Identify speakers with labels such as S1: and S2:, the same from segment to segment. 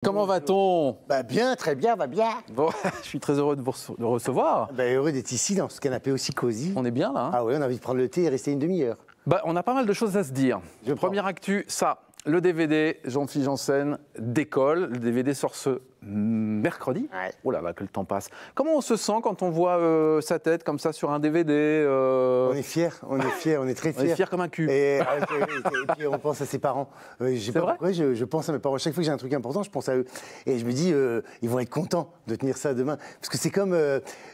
S1: Comment va-t-on?
S2: Bah bien, très bien, va bien.
S1: Bon, je suis très heureux de vous recevoir.
S2: Bah, heureux d'être ici dans ce canapé aussi cosy.
S1: On est bien là. Hein.
S2: Ah oui, on a envie de prendre le thé et rester une demi-heure.
S1: Bah, on a pas mal de choses à se dire. Première actu, ça, le DVD Jean-Philippe Janssen décolle. Le DVD sort ce mercredi.
S2: Ouais.
S1: Oh là là, que le temps passe. Comment on se sent quand on voit sa tête comme ça sur un DVD
S2: On est fiers, on est très fiers.
S1: On est fiers comme un cul.
S2: Et puis on pense à ses parents.
S1: C'est vrai.
S2: Pourquoi je pense à mes parents. Chaque fois que j'ai un truc important, je pense à eux. Et je me dis, ils vont être contents de tenir ça demain. Parce que c'est comme,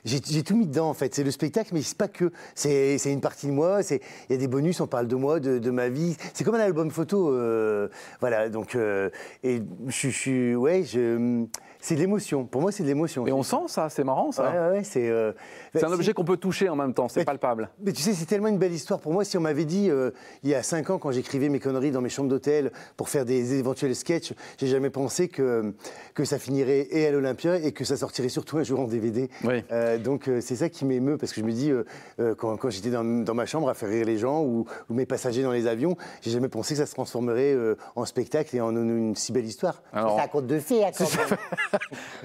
S2: j'ai tout mis dedans en fait. C'est le spectacle, mais c'est pas que. C'est une partie de moi. Il y a des bonus, on parle de moi, de ma vie. C'est comme un album photo. Voilà, donc, et c'est de l'émotion. Pour moi, c'est de l'émotion.
S1: Et on sent ça, c'est marrant ça.
S2: Ouais, c'est
S1: un objet qu'on peut toucher en même temps, c'est palpable.
S2: Mais tu sais, c'est tellement une belle histoire. Pour moi, si on m'avait dit, il y a 5 ans, quand j'écrivais mes conneries dans mes chambres d'hôtel pour faire des éventuels sketchs, j'ai jamais pensé que ça finirait et à l'Olympia et que ça sortirait surtout un jour en DVD.
S1: Oui.
S2: Donc, c'est ça qui m'émeut, parce que je me dis, quand j'étais dans ma chambre à faire rire les gens ou mes passagers dans les avions, j'ai jamais pensé que ça se transformerait en spectacle et en une si belle histoire.
S3: Alors, c'est un conte de fées,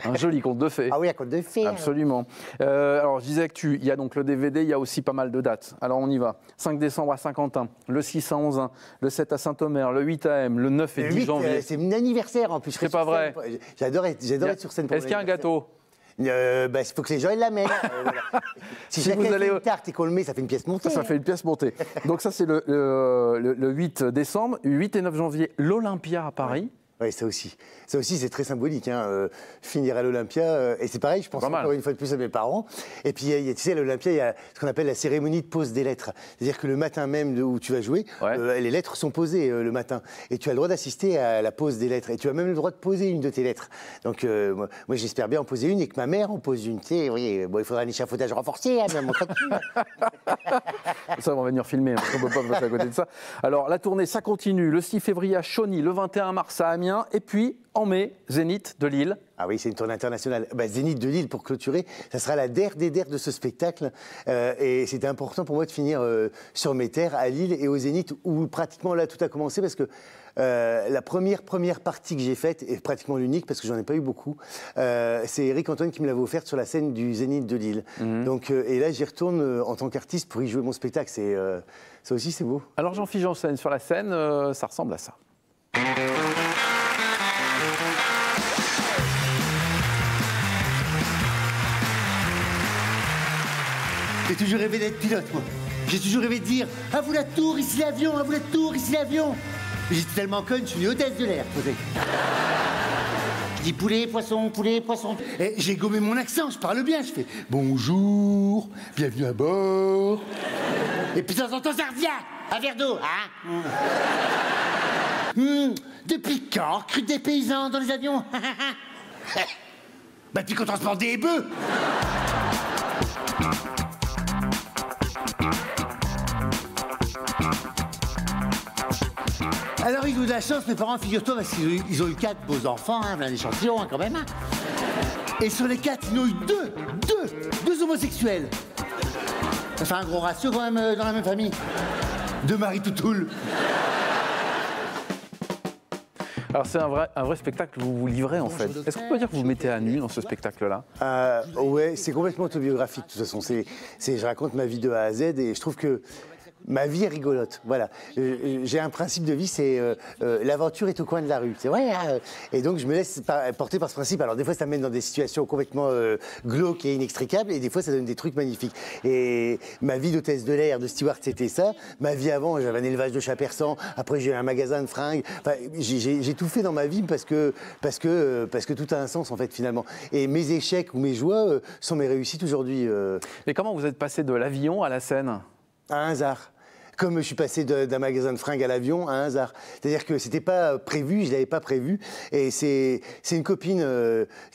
S1: un joli conte de fées.
S2: Ah oui, un conte de fées.
S1: Absolument. Alors, je disais que il y a donc le DVD, il y a aussi pas mal de dates. Alors, on y va. 5 décembre à Saint-Quentin, le 6 à 11, le 7 à Saint-Omer, le 8 à M, le 9 et 10 janvier.
S2: C'est mon anniversaire en plus.
S1: C'est pas vrai.
S2: J'adore être sur scène pour
S1: Est-ce qu'il y a un gâteau?
S2: Il faut que les gens l'amènent. Voilà. Si chacun fait une tarte et qu'on le met, ça fait une pièce montée.
S1: Ça fait une pièce montée. Donc ça, c'est le 8 décembre. 8 et 9 janvier, l'Olympia à Paris.
S2: Oui, ça aussi, c'est très symbolique. Finir à l'Olympia, et c'est pareil, je pense encore une fois de plus à mes parents. Et puis, tu sais, à l'Olympia, il y a ce qu'on appelle la cérémonie de pose des lettres. C'est-à-dire que le matin même où tu vas jouer, les lettres sont posées le matin. Et tu as le droit d'assister à la pose des lettres. Et tu as même le droit de poser une de tes lettres. Donc, moi j'espère bien en poser une et que ma mère en pose une. Tu sais, oui, il faudra un échafaudage renforcé, même mon
S1: Ça, on va venir filmer, on ne peut pas passer à côté de ça. Alors, la tournée, ça continue. Le 6 février à Chauny, le 21 mars à Amiens. Et puis, en mai, Zénith de Lille.
S2: Ah oui, c'est une tournée internationale. Zénith de Lille, pour clôturer, ça sera la der des der de ce spectacle. Et c'était important pour moi de finir sur mes terres, à Lille et au Zénith, où pratiquement là, tout a commencé, parce que la première partie que j'ai faite, et pratiquement l'unique, parce que j'en ai pas eu beaucoup, c'est Eric Antoine qui me l'avait offerte sur la scène du Zénith de Lille. Donc, et là, j'y retourne en tant qu'artiste pour y jouer mon spectacle. Ça aussi, c'est beau.
S1: Alors, Jean-Philippe Janssen, sur la scène, ça ressemble à ça.
S2: J'ai toujours rêvé d'être pilote, moi. J'ai toujours rêvé de dire « À vous la tour, ici l'avion, à vous la tour, ici l'avion !» J'étais tellement conne, je suis une hôtesse de l'air. Je dis poulet, poisson, poulet, poisson. Et j'ai gommé mon accent, je parle bien, je fais « Bonjour, bienvenue à bord !» Et puis de temps en temps, ça revient. Un verre d'eau, hein. Depuis quand recrute des paysans dans les avions? Depuis qu'on transporte des bœufs. Alors, ils ont eu de la chance, mes parents, figure-toi, parce qu'ils ont eu 4 beaux enfants, un échantillon quand même. Et sur les 4, ils en ont eu deux homosexuels. Ça fait un gros ratio quand même dans la même famille. 2 Marie Toutoul.
S1: Alors c'est un vrai spectacle que vous vous livrez en fait. Est-ce qu'on peut dire que vous vous mettez à nu dans ce spectacle-là?
S2: Ouais, c'est complètement autobiographique de toute façon. Je raconte ma vie de A à Z et je trouve que ma vie est rigolote, voilà. J'ai un principe de vie, c'est l'aventure est au coin de la rue, c'est vrai. Et donc je me laisse porter par ce principe. Alors des fois ça mène dans des situations complètement glauques et inextricables, et des fois ça donne des trucs magnifiques. Et ma vie d'hôtesse de l'air, de steward, c'était ça. Ma vie avant, j'avais un élevage de chats persans. Après j'ai eu un magasin de fringues. Enfin, j'ai tout fait dans ma vie parce que tout a un sens en fait finalement. Et mes échecs ou mes joies sont mes réussites aujourd'hui.
S1: Et comment vous êtes passé de l'avion à la scène?
S2: Un hasard. Comme je suis passé d'un magasin de fringues à l'avion, à un hasard. C'est-à-dire que c'était pas prévu, je l'avais pas prévu. Et c'est une copine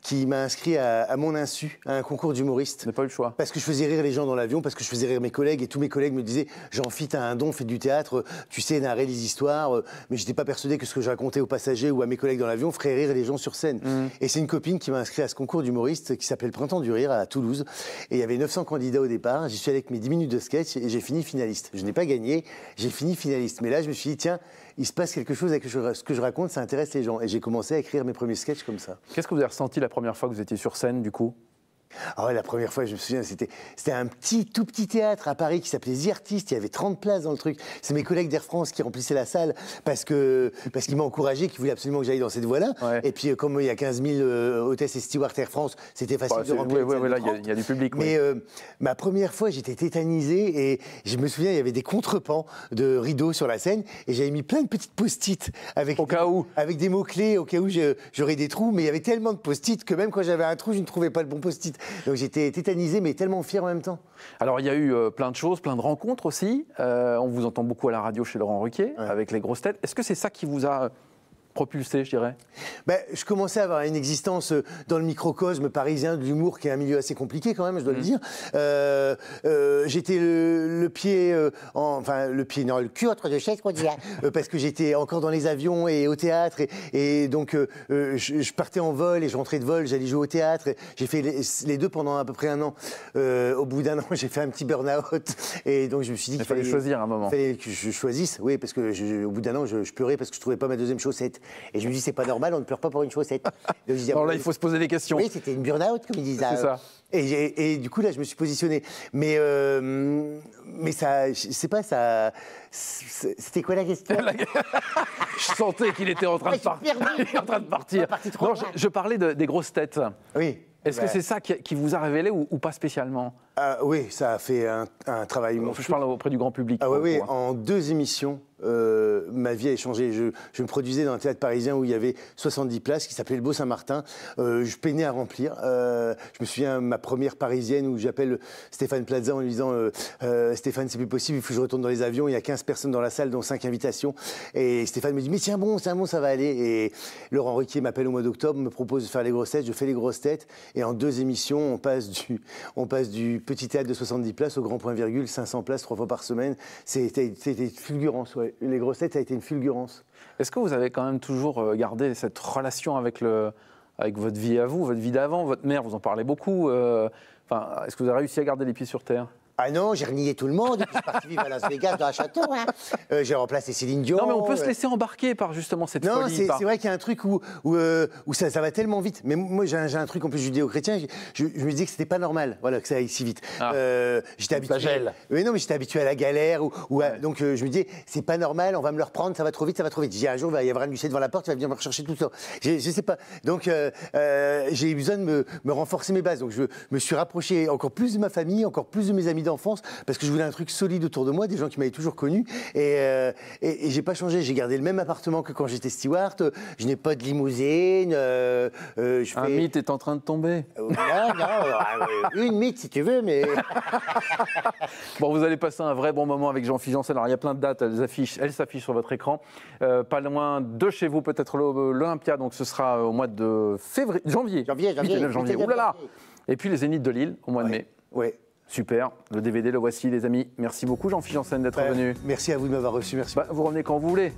S2: qui m'a inscrit à mon insu à un concours d'humoriste.
S1: Vous n'avez pas eu le choix.
S2: Parce que je faisais rire les gens dans l'avion, parce que je faisais rire mes collègues, et tous mes collègues me disaient « Jean-Philippe, t'as un don, fais du théâtre, tu sais narrer les histoires. » Mais j'étais pas persuadé que ce que je racontais aux passagers ou à mes collègues dans l'avion ferait rire les gens sur scène. Et c'est une copine qui m'a inscrit à ce concours d'humoriste qui s'appelle Printemps du Rire à Toulouse. Et il y avait 900 candidats au départ. J'y suis allé avec mes 10 minutes de sketch et j'ai fini finaliste. Je n'ai pas gagné. et j'ai fini finaliste. Mais là, je me suis dit, tiens, il se passe quelque chose avec ce que je raconte, ça intéresse les gens. Et j'ai commencé à écrire mes premiers sketchs comme ça.
S1: Qu'est-ce que vous avez ressenti la première fois que vous étiez sur scène, du coup?
S2: Ah ouais, la première fois, je me souviens, c'était un tout petit théâtre à Paris qui s'appelait The Artist. Il y avait 30 places dans le truc. C'est mes collègues d'Air France qui remplissaient la salle parce qu'ils m'ont encouragé, qu'ils voulaient absolument que j'aille dans cette voie-là. Ouais. Et puis, comme il y a 15 000 hôtesses et stewards Air France, c'était facile de remplir.
S1: Oui, là, il y a du public.
S2: Mais ma première fois, j'étais tétanisé et je me souviens, il y avait des contrepans de rideaux sur la scène et j'avais mis plein de petites post-it avec des mots-clés au cas où j'aurais des trous. Mais il y avait tellement de post-it que même quand j'avais un trou, je ne trouvais pas le bon post-it. Donc j'étais tétanisé, mais tellement fier en même temps.
S1: Alors il y a eu plein de choses, plein de rencontres aussi. On vous entend beaucoup à la radio chez Laurent Ruquier, avec les grosses têtes. Est-ce que c'est ça qui vous a propulsé, je dirais?
S2: Je commençais à avoir une existence dans le microcosme parisien de l'humour, qui est un milieu assez compliqué quand même, je dois le dire. J'étais le cul entre deux chaises, quoi dire, parce que j'étais encore dans les avions et au théâtre, et donc je partais en vol et je rentrais de vol, j'allais jouer au théâtre. J'ai fait les deux pendant à peu près un an. Au bout d'un an, j'ai fait un petit burn-out, et donc je me suis dit qu'il
S1: fallait choisir un moment.
S2: Il fallait que je choisisse, oui, parce que au bout d'un an, je pleurais parce que je trouvais pas ma deuxième chaussette. Et je me dis, c'est pas normal, on ne pleure pas pour une chaussette. Donc,
S1: alors là, il faut se poser des questions.
S2: Oui, c'était une burn-out, comme ils disent.
S1: C'est ça.
S2: Et du coup, là, je me suis positionné. Mais ça, je sais pas, ça. C'était quoi la question?
S1: Je sentais qu'il était en train de partir. Il est en train de partir. Non, je parlais des grosses têtes.
S2: Oui.
S1: Est-ce que c'est ça qui vous a révélé ou pas spécialement?
S2: Oui, ça a fait un travail.
S1: Je parle auprès du grand public.
S2: Oui, en 2 émissions, ma vie a changé. Je me produisais dans un théâtre parisien où il y avait 70 places, qui s'appelait le Beau-Saint-Martin. Je peinais à remplir. Je me souviens, ma première parisienne, où j'appelle Stéphane Plaza en lui disant Stéphane, c'est plus possible, il faut que je retourne dans les avions. Il y a 15 personnes dans la salle, dont 5 invitations. Et Stéphane me dit, mais tiens bon, ça va aller. Et Laurent Ruquier m'appelle au mois d'octobre, me propose de faire les grosses têtes. Je fais les grosses têtes. Et en 2 émissions, on passe du petit théâtre de 70 places au grand point virgule, 500 places 3 fois par semaine. C'était une fulgurance, ouais. Les grosses têtes, ça a été une fulgurance.
S1: Est-ce que vous avez quand même toujours gardé cette relation avec votre vie à vous, votre vie d'avant? Votre mère, vous en parlez beaucoup. Est-ce que vous avez réussi à garder les pieds sur terre?
S2: Ah non, j'ai renié tout le monde, et puis je suis parti vivre à Las Vegas, dans un château. Hein. J'ai remplacé Céline Dion.
S1: Non, mais on peut se laisser embarquer par justement cette folie.
S2: Non, c'est vrai qu'il y a un truc où ça va tellement vite. Mais moi, j'ai un truc en plus judéo-chrétien. Je me disais que c'était pas normal, voilà, que ça aille si vite. J'étais habitué. Oui, non, mais j'étais habitué à la galère. Donc je me disais, c'est pas normal, on va me le reprendre, ça va trop vite, ça va trop vite. J'ai un jour, il va y avoir un huissier devant la porte, il va venir me rechercher tout ça. Je sais pas. Donc j'ai eu besoin de me renforcer mes bases. Donc je me suis rapproché encore plus de ma famille, encore plus de mes amis d'enfance, parce que je voulais un truc solide autour de moi, des gens qui m'avaient toujours connu, et j'ai pas changé, j'ai gardé le même appartement que quand j'étais steward, je n'ai pas de limousine.
S1: Un mythe est en train de tomber.
S2: Non, une mythe si tu veux, mais...
S1: Bon, vous allez passer un vrai bon moment avec Jean-Philippe Janssen. Alors il y a plein de dates, elles s'affichent sur votre écran, pas loin de chez vous, peut-être l'Olympia, donc ce sera au mois de janvier. Janvier. Ouh là là. Et puis les Zéniths de Lille au mois de mai.
S2: Oui.
S1: Super, le DVD, le voici les amis. Merci beaucoup Jean-Philippe Janssen d'être venu.
S2: Merci à vous de m'avoir reçu, merci.
S1: Vous revenez quand vous voulez.